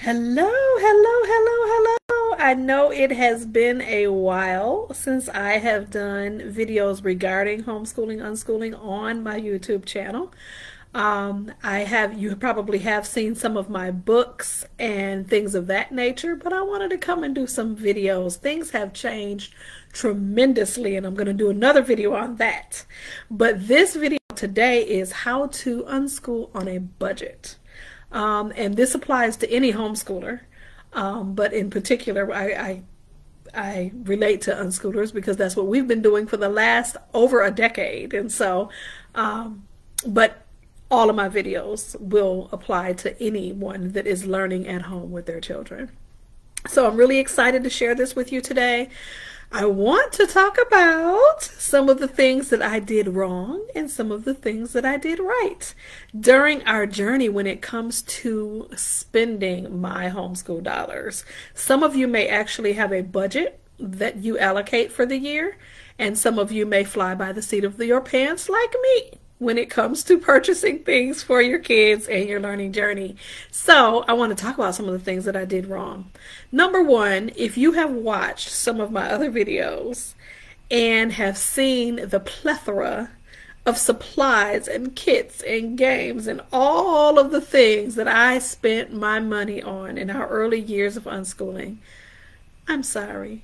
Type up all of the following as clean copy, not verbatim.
Hello, hello, hello, hello. I know it has been a while since I have done videos regarding homeschooling, unschooling on my YouTube channel. You probably have seen some of my books and things of that nature, but I wanted to come and do some videos. Things have changed tremendously, and I'm going to do another video on that. But this video today is how to unschool on a budget. And this applies to any homeschooler, but in particular, I relate to unschoolers because that's what we've been doing for the last over a decade. And so, but all of my videos will apply to anyone that is learning at home with their children. So I'm really excited to share this with you today. I want to talk about some of the things that I did wrong and some of the things that I did right during our journey when it comes to spending my homeschool dollars. Some of you may actually have a budget that you allocate for the year, and some of you may fly by the seat of your pants like me when it comes to purchasing things for your kids and your learning journey. So I want to talk about some of the things that I did wrong. Number one, if you have watched some of my other videos and have seen the plethora of supplies and kits and games and all of the things that I spent my money on in our early years of unschooling, I'm sorry.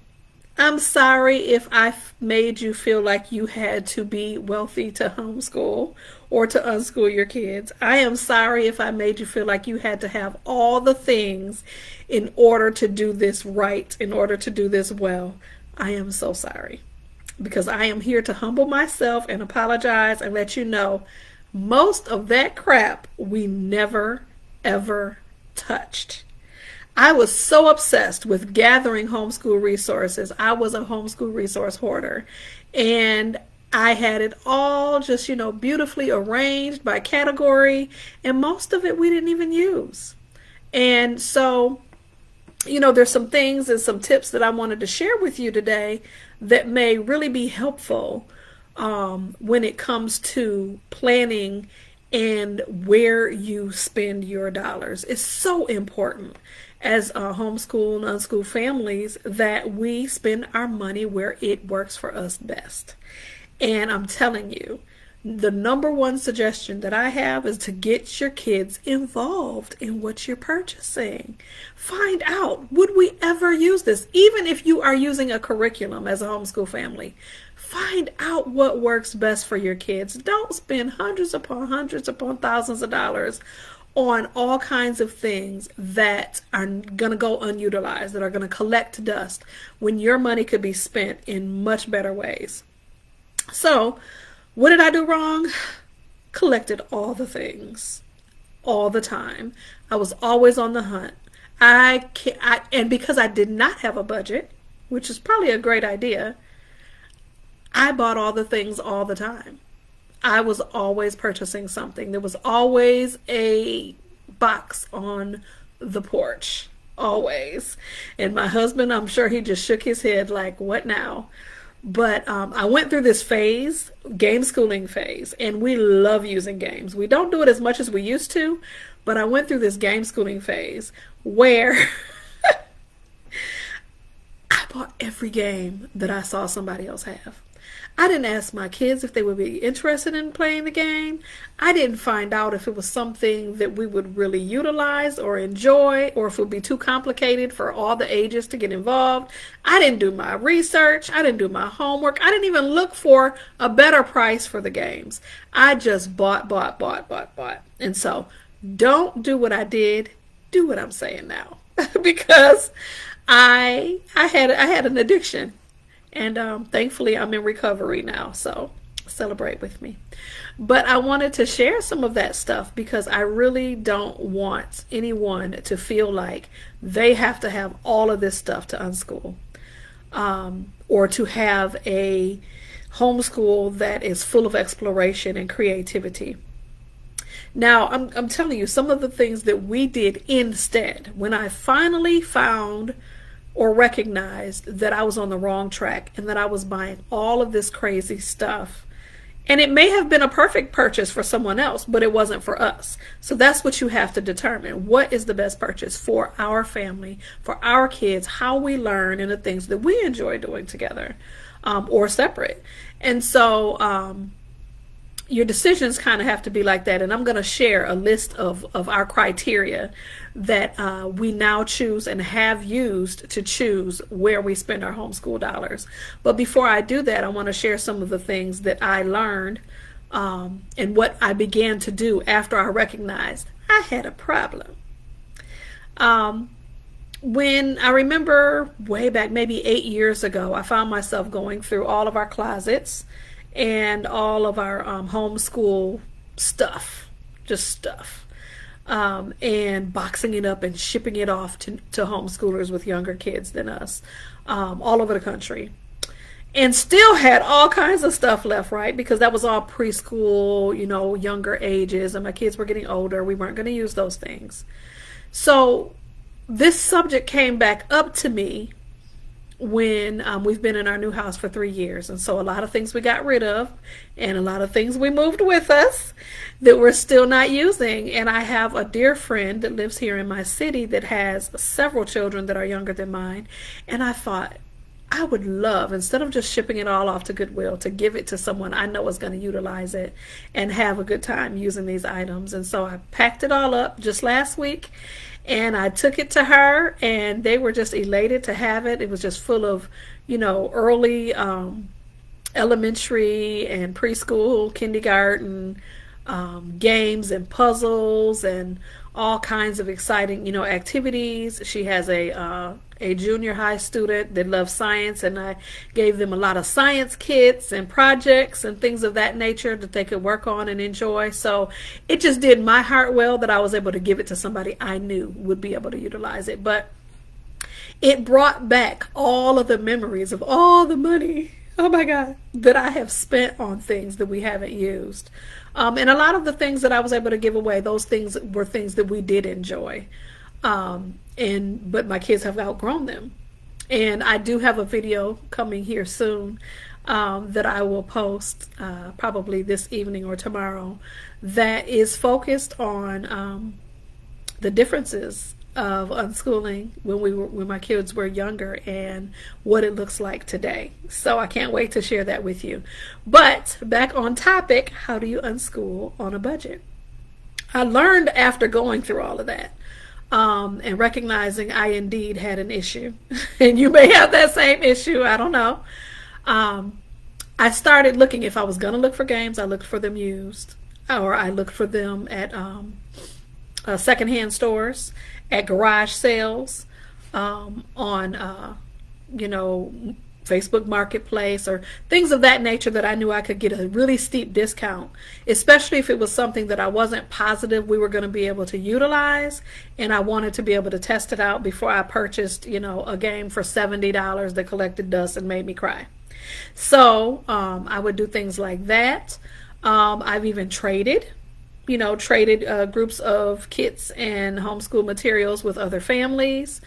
I'm sorry if I made you feel like you had to be wealthy to homeschool or to unschool your kids. I am sorry if I made you feel like you had to have all the things in order to do this right, in order to do this well. I am so sorry, because I am here to humble myself and apologize and let you know most of that crap we never, ever touched. I was so obsessed with gathering homeschool resources. I was a homeschool resource hoarder, and I had it all just, beautifully arranged by category, and most of it we didn't even use. And so, there's some things and some tips that I wanted to share with you today that may really be helpful when it comes to planning and where you spend your dollars. It's so important as homeschool and unschool families that we spend our money where it works for us best. And I'm telling you, the number one suggestion that I have is to get your kids involved in what you're purchasing. Find out, would we ever use this? Even if you are using a curriculum as a homeschool family, find out what works best for your kids. Don't spend hundreds upon thousands of dollars on all kinds of things that are going to go unutilized, that are going to collect dust, when your money could be spent in much better ways. So, what did I do wrong? Collected all the things, all the time. I was always on the hunt. And because I did not have a budget, which is probably a great idea, I bought all the things all the time. I was always purchasing something. There was always a box on the porch, always. And my husband, I'm sure he just shook his head like, what now? But I went through this phase, game schooling phase, and we love using games. We don't do it as much as we used to, but I went through this game schooling phase where I bought every game that I saw somebody else have. I didn't ask my kids if they would be interested in playing the game. I didn't find out if it was something that we would really utilize or enjoy, or if it would be too complicated for all the ages to get involved. I didn't do my research. I didn't do my homework. I didn't even look for a better price for the games. I just bought. And so don't do what I did. Do what I'm saying now. Because I had an addiction. And thankfully, I'm in recovery now, so celebrate with me. But I wanted to share some of that stuff because I really don't want anyone to feel like they have to have all of this stuff to unschool, or to have a homeschool that is full of exploration and creativity. Now, I'm telling you some of the things that we did instead when I finally found or recognized that I was on the wrong track and that I was buying all of this crazy stuff And it may have been a perfect purchase for someone else, but it wasn't for us. So that's what you have to determine. What is the best purchase for our family, for our kids, how we learn, and the things that we enjoy doing together, or separate. And so your decisions kind of have to be like that. And I'm going to share a list of our criteria that we now choose and have used to choose where we spend our homeschool dollars. But before I do that, I want to share some of the things that I learned and what I began to do after I recognized I had a problem. When I remember way back, maybe 8 years ago, I found myself going through all of our closets and all of our homeschool stuff, just stuff, and boxing it up and shipping it off to homeschoolers with younger kids than us, all over the country. And still had all kinds of stuff left, right? Because that was all preschool, you know, younger ages, and my kids were getting older. We weren't going to use those things. So this subject came back up to me when we've been in our new house for 3 years. And so a lot of things we got rid of and a lot of things we moved with us that we're still not using. And I have a dear friend that lives here in my city that has several children that are younger than mine. And I thought I would love, instead of just shipping it all off to Goodwill, to give it to someone I know is going to utilize it and have a good time using these items. And so I packed it all up just last week. And I took it to her, and they were just elated to have it. It was just full of, you know, early elementary and preschool, kindergarten games and puzzles and all kinds of exciting, you know, activities. She has a junior high student that loves science, and I gave them a lot of science kits and projects and things of that nature that they could work on and enjoy. So it just did my heart well that I was able to give it to somebody I knew would be able to utilize it. But it brought back all of the memories of all the money, oh my God, that I have spent on things that we haven't used. And a lot of the things that I was able to give away, those things were things that we did enjoy. But my kids have outgrown them. And I do have a video coming here soon that I will post probably this evening or tomorrow that is focused on the differences of unschooling when my kids were younger and what it looks like today. So I can't wait to share that with you. But back on topic, how do you unschool on a budget? I learned after going through all of that and recognizing I indeed had an issue. And you may have that same issue, I don't know. I started looking, if I was going to look for games, I looked for them used, or I looked for them at secondhand stores, at garage sales, on you know, Facebook Marketplace, or things of that nature that I knew I could get a really steep discount, especially if it was something that I wasn't positive we were going to be able to utilize, and I wanted to be able to test it out before I purchased, you know, a game for $70 that collected dust and made me cry. So I would do things like that. I've even traded groups of kits and homeschool materials with other families.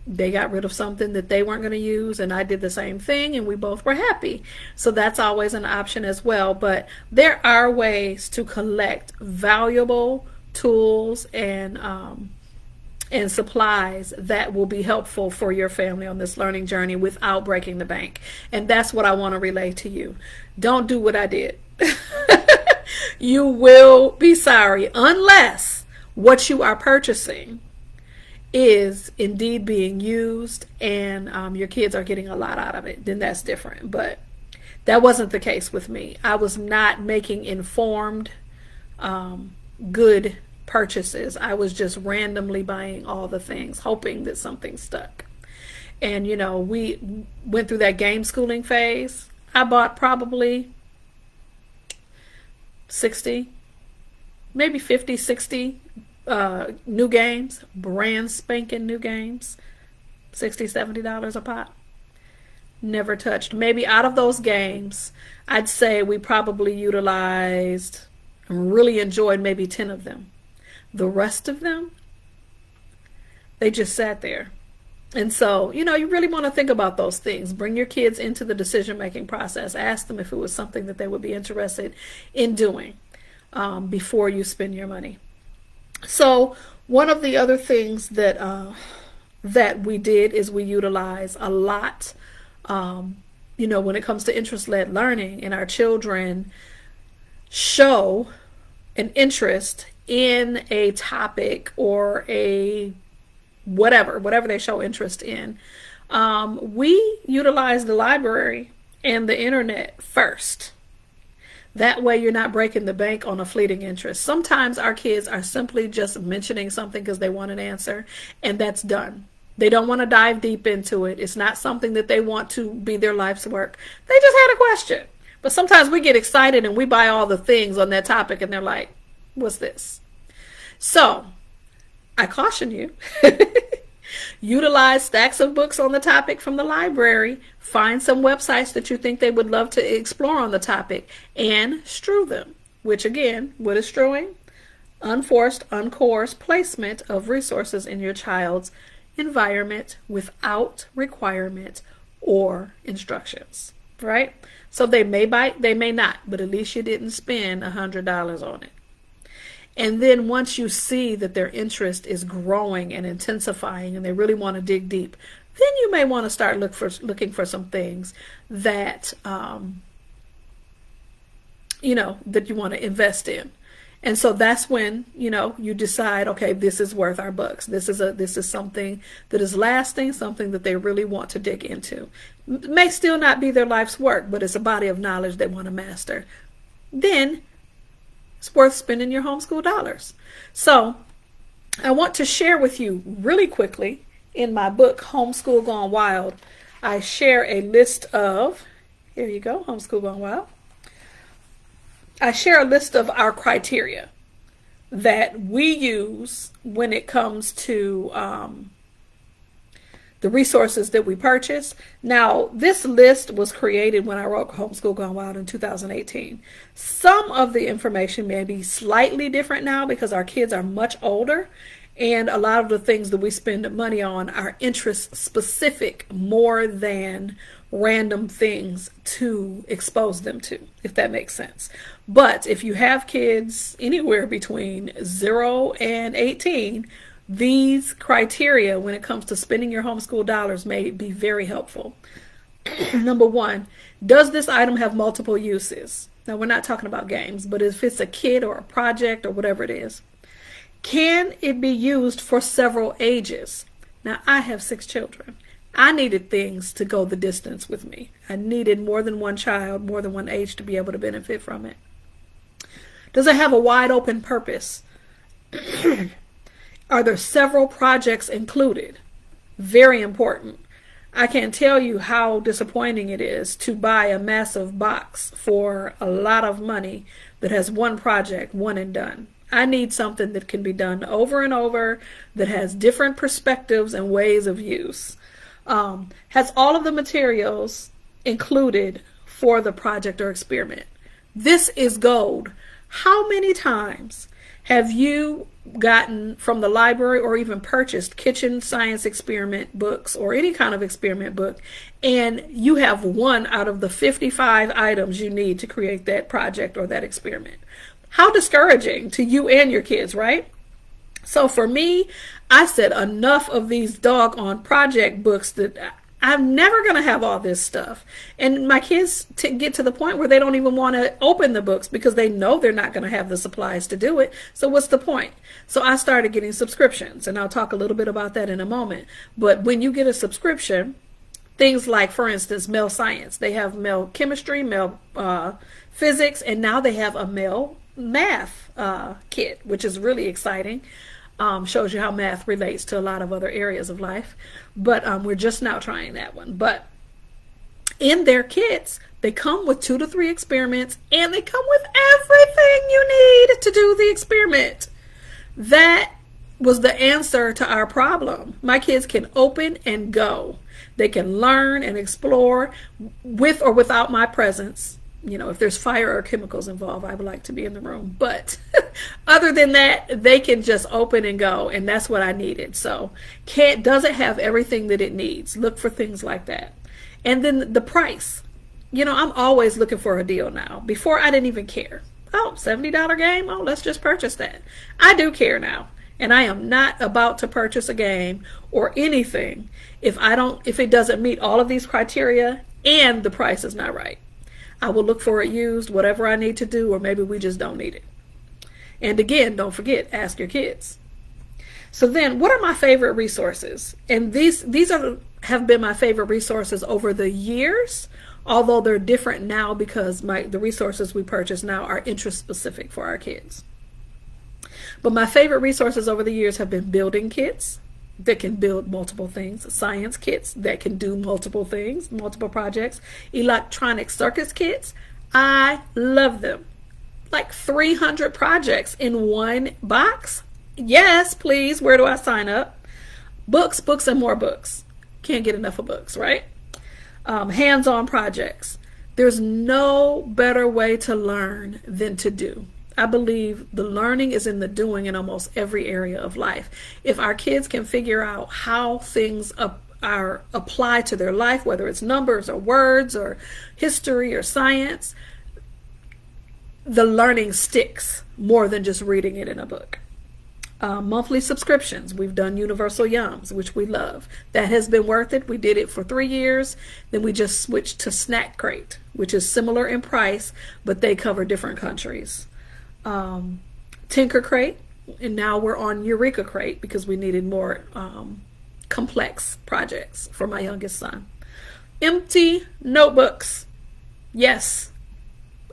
They got rid of something that they weren't going to use, and I did the same thing, and we both were happy. So that's always an option as well. But there are ways to collect valuable tools and supplies that will be helpful for your family on this learning journey without breaking the bank. And that's what I want to relay to you. Don't do what I did. You will be sorry unless what you are purchasing is indeed being used and your kids are getting a lot out of it. Then that's different. But that wasn't the case with me. I was not making informed, good purchases. I was just randomly buying all the things, hoping that something stuck. And, you know, we went through that game schooling phase. I bought probably 60, maybe 50, 60 new games, brand spanking new games, $60, $70 a pop. Never touched. Maybe out of those games, I'd say we probably utilized and really enjoyed maybe 10 of them. The rest of them, they just sat there. And so, you know, you really want to think about those things. Bring your kids into the decision-making process. Ask them if it was something that they would be interested in doing before you spend your money. So one of the other things that that we did is we utilize a lot, you know, when it comes to interest-led learning, and our children show an interest in a topic or a whatever they show interest in, we utilize the library and the internet first. That way you're not breaking the bank on a fleeting interest. Sometimes our kids are simply just mentioning something because they want an answer, and that's done. They don't want to dive deep into it. It's not something that they want to be their life's work. They just had a question. But sometimes we get excited and we buy all the things on that topic, and they're like, what's this? So I caution you, utilize stacks of books on the topic from the library. Find some websites that you think they would love to explore on the topic and strew them, which again, what is strewing? Unforced, uncoerced placement of resources in your child's environment without requirement or instructions, right? So they may bite, they may not, but at least you didn't spend $100 on it. And then once you see that their interest is growing and intensifying and they really want to dig deep, then you may want to start looking for some things that, you know, that you want to invest in. And so that's when, you know, you decide, okay, this is worth our bucks. This is something that is lasting, something that they really want to dig into. It may still not be their life's work, but it's a body of knowledge they want to master. Then it's worth spending your homeschool dollars. So I want to share with you really quickly, in my book, Homeschool Gone Wild, I share a list of, here you go, Homeschool Gone Wild. I share a list of our criteria that we use when it comes to the resources that we purchase. Now, this list was created when I wrote Homeschool Gone Wild in 2018. Some of the information may be slightly different now because our kids are much older, and a lot of the things that we spend money on are interest specific more than random things to expose them to, if that makes sense. But if you have kids anywhere between 0 and 18, these criteria when it comes to spending your homeschool dollars may be very helpful. Number one, does this item have multiple uses? Now, we're not talking about games, but if it's a kit or a project or whatever it is, can it be used for several ages? Now, I have 6 children. I needed things to go the distance with me. I needed more than one child, more than one age to be able to benefit from it. Does it have a wide open purpose? Are there several projects included? Very important. I can't tell you how disappointing it is to buy a massive box for a lot of money that has one project, one and done. I need something that can be done over and over, that has different perspectives and ways of use. Has all of the materials included for the project or experiment. This is gold. How many times have you gotten from the library or even purchased kitchen science experiment books or any kind of experiment book, and you have one out of the 55 items you need to create that project or that experiment? How discouraging to you and your kids, right? So for me, I said enough of these doggone project books that I'm never going to have all this stuff. And my kids get to the point where they don't even want to open the books because they know they're not going to have the supplies to do it. So what's the point? So I started getting subscriptions, and I'll talk a little bit about that in a moment. But when you get a subscription, things like, for instance, Mel Science, they have Mel Chemistry, Mel Physics, and now they have a Mel Math kit, which is really exciting. Shows you how math relates to a lot of other areas of life. But we're just now trying that one. But in their kits, they come with 2 to 3 experiments, and they come with everything you need to do the experiment. That was the answer to our problem. My kids can open and go. They can learn and explore with or without my presence. You know, if there's fire or chemicals involved, I would like to be in the room. But other than that, they can just open and go, and that's what I needed. So doesn't have everything that it needs. Look for things like that. And then the price. You know, I'm always looking for a deal now. Before, I didn't even care. Oh, $70 game? Oh, let's just purchase that. I do care now. And I am not about to purchase a game or anything if it doesn't meet all of these criteria and the price is not right. I will look for it used, whatever I need to do, or maybe we just don't need it. And again, don't forget, ask your kids. So then, what are my favorite resources? And these have been my favorite resources over the years, although they're different now because the resources we purchase now are interest specific for our kids. But my favorite resources over the years have been building kits that can build multiple things, science kits that can do multiple things, multiple projects, electronic circuits kits. I love them. Like 300 projects in one box. Yes, please. Where do I sign up? Books, books, and more books. Can't get enough of books, right? Hands-on projects. There's no better way to learn than to do. I believe the learning is in the doing in almost every area of life. If our kids can figure out how things are applied to their life, whether it's numbers or words or history or science, the learning sticks more than just reading it in a book. Monthly subscriptions. We've done Universal Yums, which we love. That has been worth it. We did it for 3 years. Then we just switched to Snack Crate, which is similar in price, but they cover different countries. Tinker Crate, and now we're on Eureka Crate because we needed more complex projects for my youngest son. Empty notebooks. Yes,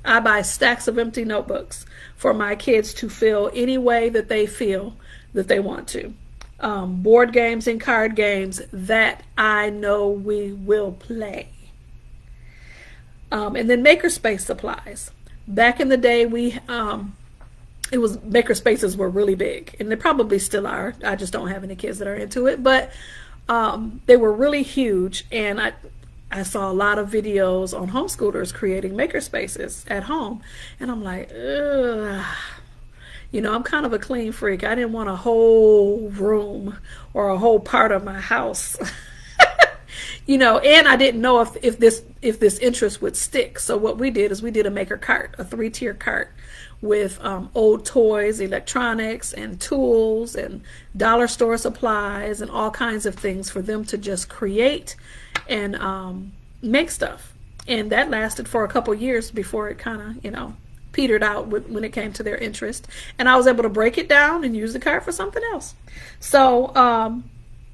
I buy stacks of empty notebooks for my kids to fill any way that they feel that they want to. Board games and card games that I know we will play. And then makerspace supplies. Back in the day, maker spaces were really big, and they probably still are. I just don't have any kids that are into it, but they were really huge, and I saw a lot of videos on homeschoolers creating maker spaces at home, and I'm like, ugh. You know, I'm kind of a clean freak. I didn't want a whole room or a whole part of my house. You know, and I didn't know if this interest would stick. So what we did is we did a maker cart, a 3-tier cart with old toys, electronics, and tools, and dollar store supplies, and all kinds of things for them to just create and make stuff. And that lasted for a couple years before it kind of, you know, petered out when it came to their interest. And I was able to break it down and use the cart for something else. So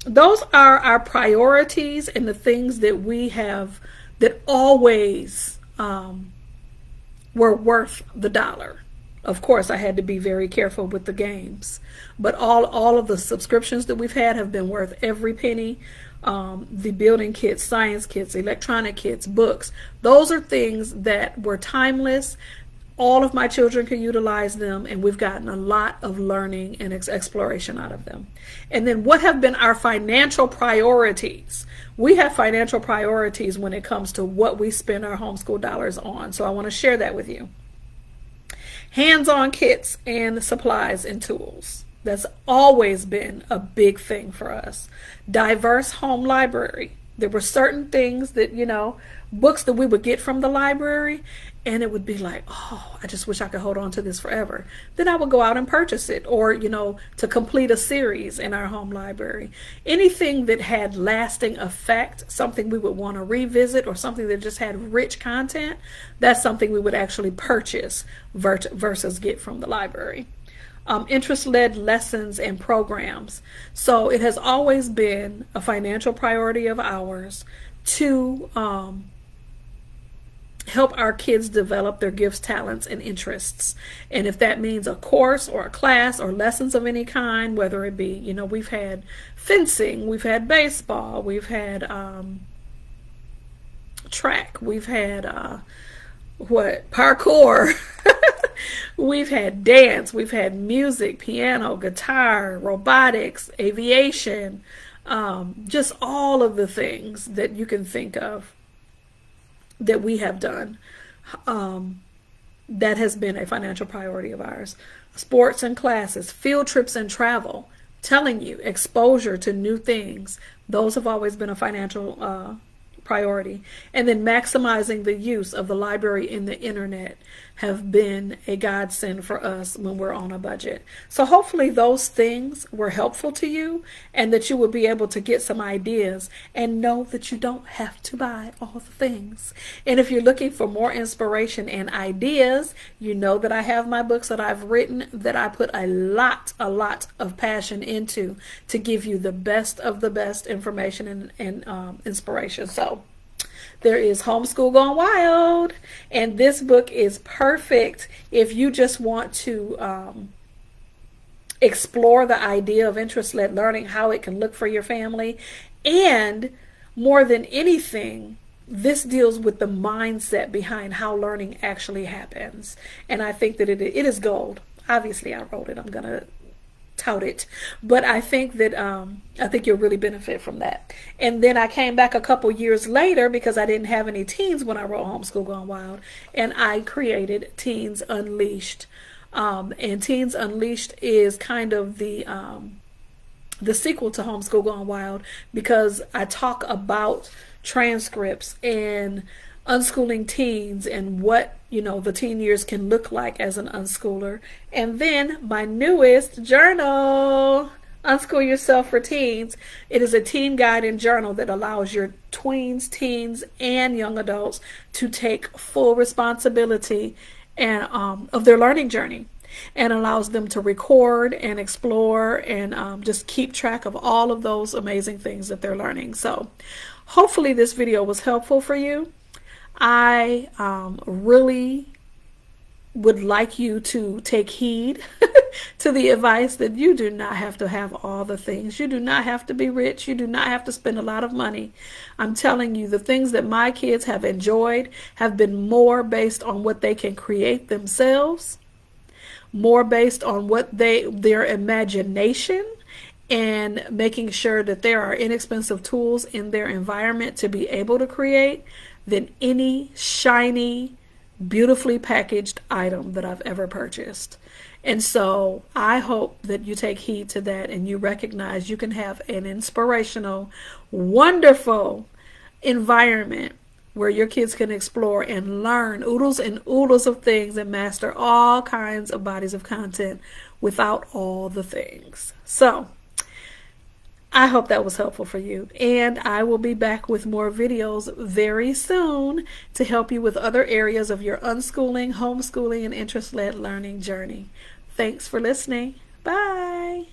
those are our priorities and the things that we have that always were worth the dollar. Of course, I had to be very careful with the games, but all of the subscriptions that we've had have been worth every penny. The building kits, science kits, electronic kits, books, those are things that were timeless. All of my children can utilize them, and we've gotten a lot of learning and exploration out of them. And then what have been our financial priorities? We have financial priorities when it comes to what we spend our homeschool dollars on. So I want to share that with you. Hands-on kits and supplies and tools. That's always been a big thing for us. Diverse home library. There were certain things that, you know, books that we would get from the library, and it would be like, oh, I just wish I could hold on to this forever. Then I would go out and purchase it, or, you know, to complete a series in our home library. Anything that had lasting effect, something we would want to revisit, or something that just had rich content, that's something we would actually purchase versus get from the library. Interest-led lessons and programs. So it has always been a financial priority of ours to help our kids develop their gifts, talents, and interests. And if that means a course or a class or lessons of any kind, whether it be, you know, we've had fencing, we've had baseball, we've had track, we've had parkour. We've had dance, we've had music, piano, guitar, robotics, aviation, just all of the things that you can think of that we have done. That has been a financial priority of ours. Sports and classes, field trips and travel, telling you, exposure to new things. Those have always been a financial priority. And then maximizing the use of the library and the internet have been a godsend for us when we're on a budget. So hopefully those things were helpful to you, and that you will be able to get some ideas and know that you don't have to buy all the things. And if you're looking for more inspiration and ideas, you know that I have my books that I've written that I put a lot of passion into to give you the best of the best information and inspiration. So there is Homeschool Gone Wild, and this book is perfect if you just want to explore the idea of interest-led learning, how it can look for your family. And more than anything, this deals with the mindset behind how learning actually happens. And I think that it is gold. Obviously, I wrote it. I'm going to tout it, but I think that you'll really benefit from that. And then I came back a couple years later, because I didn't have any teens when I wrote Homeschool Gone Wild, and I created Teens Unleashed. And Teens Unleashed is kind of the sequel to Homeschool Gone Wild, because I talk about transcripts and unschooling teens and what the teen years can look like as an unschooler. And then my newest journal, Unschool Yourself for Teens. It is a teen guide and journal that allows your tweens, teens, and young adults to take full responsibility and of their learning journey, and allows them to record and explore and just keep track of all of those amazing things that they're learning. So hopefully this video was helpful for you. I really would like you to take heed to the advice that you do not have to have all the things. You do not have to be rich. You do not have to spend a lot of money. I'm telling you, the things that my kids have enjoyed have been more based on what they can create themselves, more based on what their imagination, and making sure that there are inexpensive tools in their environment to be able to create, than any shiny, beautifully packaged item that I've ever purchased. And so I hope that you take heed to that, and you recognize you can have an inspirational, wonderful environment where your kids can explore and learn oodles and oodles of things and master all kinds of bodies of content without all the things. So I hope that was helpful for you, and I will be back with more videos very soon to help you with other areas of your unschooling, homeschooling, and interest-led learning journey. Thanks for listening. Bye.